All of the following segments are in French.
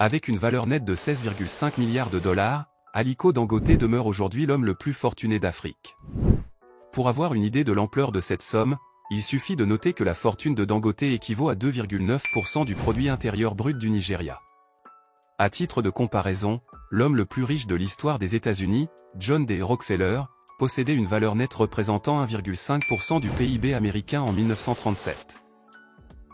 Avec une valeur nette de 16,5 milliards de dollars, Aliko Dangote demeure aujourd'hui l'homme le plus fortuné d'Afrique. Pour avoir une idée de l'ampleur de cette somme, il suffit de noter que la fortune de Dangote équivaut à 2,9% du produit intérieur brut du Nigeria. À titre de comparaison, l'homme le plus riche de l'histoire des États-Unis, John D. Rockefeller, possédait une valeur nette représentant 1,5% du PIB américain en 1937.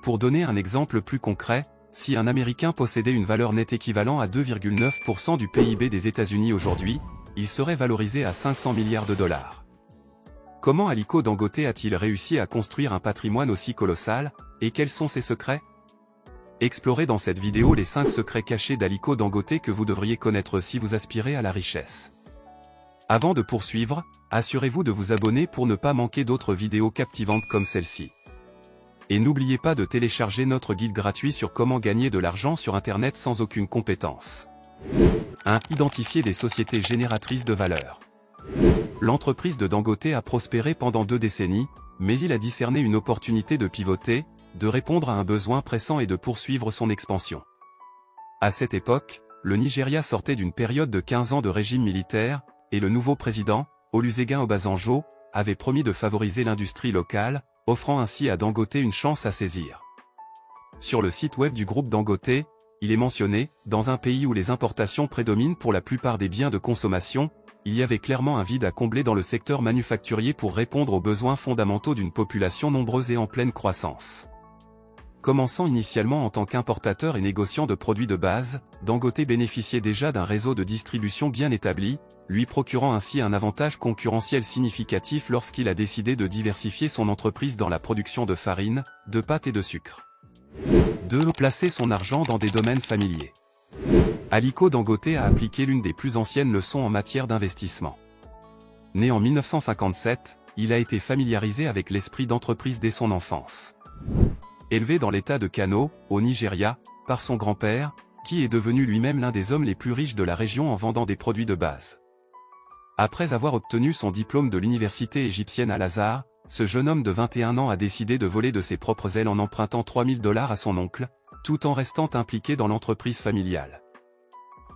Pour donner un exemple plus concret, si un Américain possédait une valeur nette équivalent à 2,9% du PIB des États-Unis aujourd'hui, il serait valorisé à 500 milliards de dollars. Comment Aliko Dangote a-t-il réussi à construire un patrimoine aussi colossal, et quels sont ses secrets? Explorez dans cette vidéo les 5 secrets cachés d'Aliko Dangote que vous devriez connaître si vous aspirez à la richesse. Avant de poursuivre, assurez-vous de vous abonner pour ne pas manquer d'autres vidéos captivantes comme celle-ci. Et n'oubliez pas de télécharger notre guide gratuit sur comment gagner de l'argent sur Internet sans aucune compétence. 1. Identifier des sociétés génératrices de valeur. L'entreprise de Dangote a prospéré pendant 2 décennies, mais il a discerné une opportunité de pivoter, de répondre à un besoin pressant et de poursuivre son expansion. À cette époque, le Nigeria sortait d'une période de 15 ans de régime militaire, et le nouveau président, Olusegun Obasanjo, avait promis de favoriser l'industrie locale, offrant ainsi à Dangote une chance à saisir. Sur le site web du groupe Dangote, il est mentionné, dans un pays où les importations prédominent pour la plupart des biens de consommation, il y avait clairement un vide à combler dans le secteur manufacturier pour répondre aux besoins fondamentaux d'une population nombreuse et en pleine croissance. Commençant initialement en tant qu'importateur et négociant de produits de base, Dangote bénéficiait déjà d'un réseau de distribution bien établi, lui procurant ainsi un avantage concurrentiel significatif lorsqu'il a décidé de diversifier son entreprise dans la production de farine, de pâtes et de sucre. 2. Placer son argent dans des domaines familiers. Aliko Dangote a appliqué l'une des plus anciennes leçons en matière d'investissement. Né en 1957, il a été familiarisé avec l'esprit d'entreprise dès son enfance. Élevé dans l'état de Kano, au Nigeria, par son grand-père, qui est devenu lui-même l'un des hommes les plus riches de la région en vendant des produits de base. Après avoir obtenu son diplôme de l'université égyptienne Al-Azhar, ce jeune homme de 21 ans a décidé de voler de ses propres ailes en empruntant 3 000 $ à son oncle, tout en restant impliqué dans l'entreprise familiale.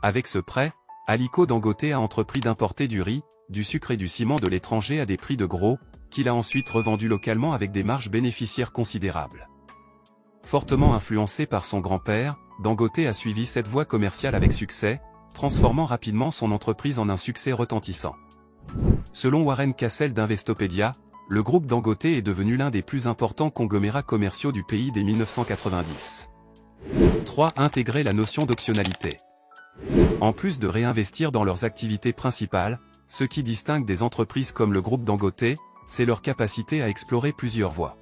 Avec ce prêt, Aliko Dangote a entrepris d'importer du riz, du sucre et du ciment de l'étranger à des prix de gros, qu'il a ensuite revendus localement avec des marges bénéficiaires considérables. Fortement influencé par son grand-père, Dangote a suivi cette voie commerciale avec succès, transformant rapidement son entreprise en un succès retentissant. Selon Warren Cassell d'Investopedia, le groupe Dangote est devenu l'un des plus importants conglomérats commerciaux du pays dès 1990. 3. Intégrer la notion d'optionnalité. En plus de réinvestir dans leurs activités principales, ce qui distingue des entreprises comme le groupe Dangote, c'est leur capacité à explorer plusieurs voies.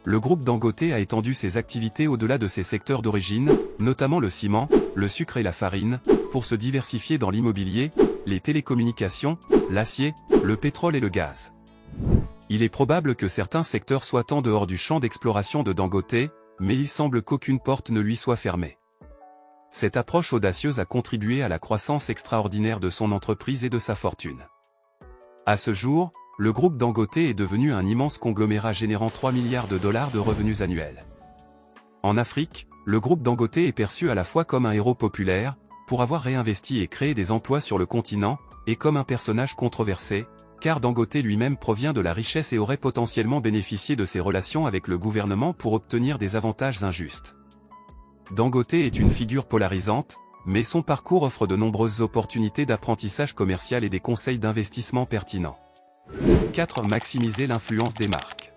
Le groupe Dangote a étendu ses activités au-delà de ses secteurs d'origine, notamment le ciment, le sucre et la farine, pour se diversifier dans l'immobilier, les télécommunications, l'acier, le pétrole et le gaz. Il est probable que certains secteurs soient en dehors du champ d'exploration de Dangote, mais il semble qu'aucune porte ne lui soit fermée. Cette approche audacieuse a contribué à la croissance extraordinaire de son entreprise et de sa fortune. À ce jour, le groupe Dangote est devenu un immense conglomérat générant 3 milliards de dollars de revenus annuels. En Afrique, le groupe Dangote est perçu à la fois comme un héros populaire, pour avoir réinvesti et créé des emplois sur le continent, et comme un personnage controversé, car Dangote lui-même provient de la richesse et aurait potentiellement bénéficié de ses relations avec le gouvernement pour obtenir des avantages injustes. Dangote est une figure polarisante, mais son parcours offre de nombreuses opportunités d'apprentissage commercial et des conseils d'investissement pertinents. 4. Maximiser l'influence des marques.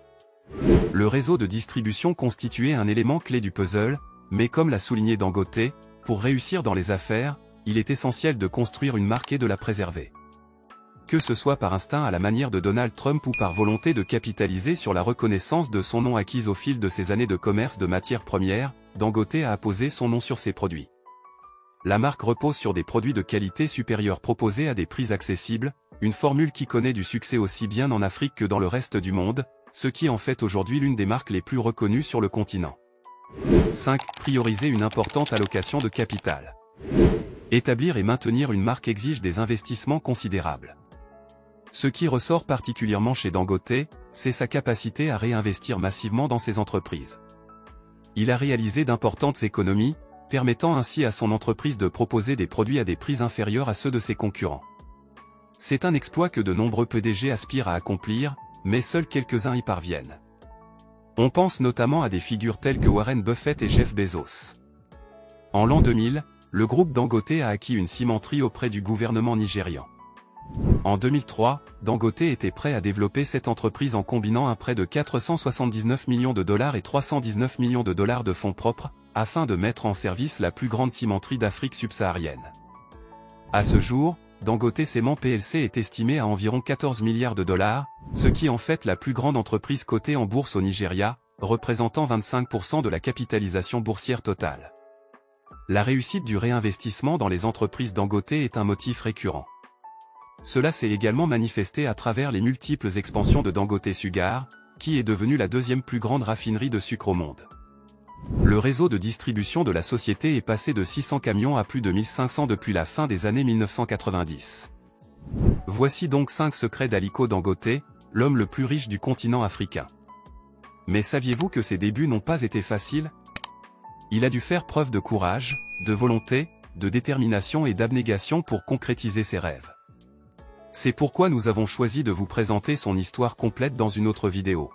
Le réseau de distribution constituait un élément clé du puzzle, mais comme l'a souligné Dangote, pour réussir dans les affaires, il est essentiel de construire une marque et de la préserver. Que ce soit par instinct à la manière de Donald Trump ou par volonté de capitaliser sur la reconnaissance de son nom acquise au fil de ses années de commerce de matières premières, Dangote a apposé son nom sur ses produits. La marque repose sur des produits de qualité supérieure proposés à des prix accessibles, une formule qui connaît du succès aussi bien en Afrique que dans le reste du monde, ce qui en fait aujourd'hui l'une des marques les plus reconnues sur le continent. 5. Prioriser une importante allocation de capital. Établir et maintenir une marque exige des investissements considérables. Ce qui ressort particulièrement chez Dangote, c'est sa capacité à réinvestir massivement dans ses entreprises. Il a réalisé d'importantes économies, permettant ainsi à son entreprise de proposer des produits à des prix inférieurs à ceux de ses concurrents. C'est un exploit que de nombreux PDG aspirent à accomplir, mais seuls quelques-uns y parviennent. On pense notamment à des figures telles que Warren Buffett et Jeff Bezos. En l'an 2000, le groupe Dangote a acquis une cimenterie auprès du gouvernement nigérian. En 2003, Dangote était prêt à développer cette entreprise en combinant un prêt de 479 millions de dollars et 319 millions de dollars de fonds propres, afin de mettre en service la plus grande cimenterie d'Afrique subsaharienne. À ce jour, Dangote Cement plc est estimé à environ 14 milliards de dollars, ce qui en fait la plus grande entreprise cotée en bourse au Nigeria, représentant 25% de la capitalisation boursière totale. La réussite du réinvestissement dans les entreprises Dangote est un motif récurrent. Cela s'est également manifesté à travers les multiples expansions de Dangote Sugar, qui est devenue la deuxième plus grande raffinerie de sucre au monde. Le réseau de distribution de la société est passé de 600 camions à plus de 1500 depuis la fin des années 1990. Voici donc 5 secrets d'Aliko Dangote, l'homme le plus riche du continent africain. Mais saviez-vous que ses débuts n'ont pas été faciles ? Il a dû faire preuve de courage, de volonté, de détermination et d'abnégation pour concrétiser ses rêves. C'est pourquoi nous avons choisi de vous présenter son histoire complète dans une autre vidéo.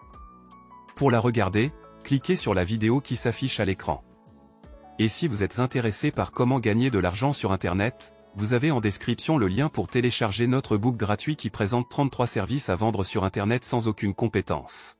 Pour la regarder, cliquez sur la vidéo qui s'affiche à l'écran. Et si vous êtes intéressé par comment gagner de l'argent sur Internet, vous avez en description le lien pour télécharger notre book gratuit qui présente 33 services à vendre sur Internet sans aucune compétence.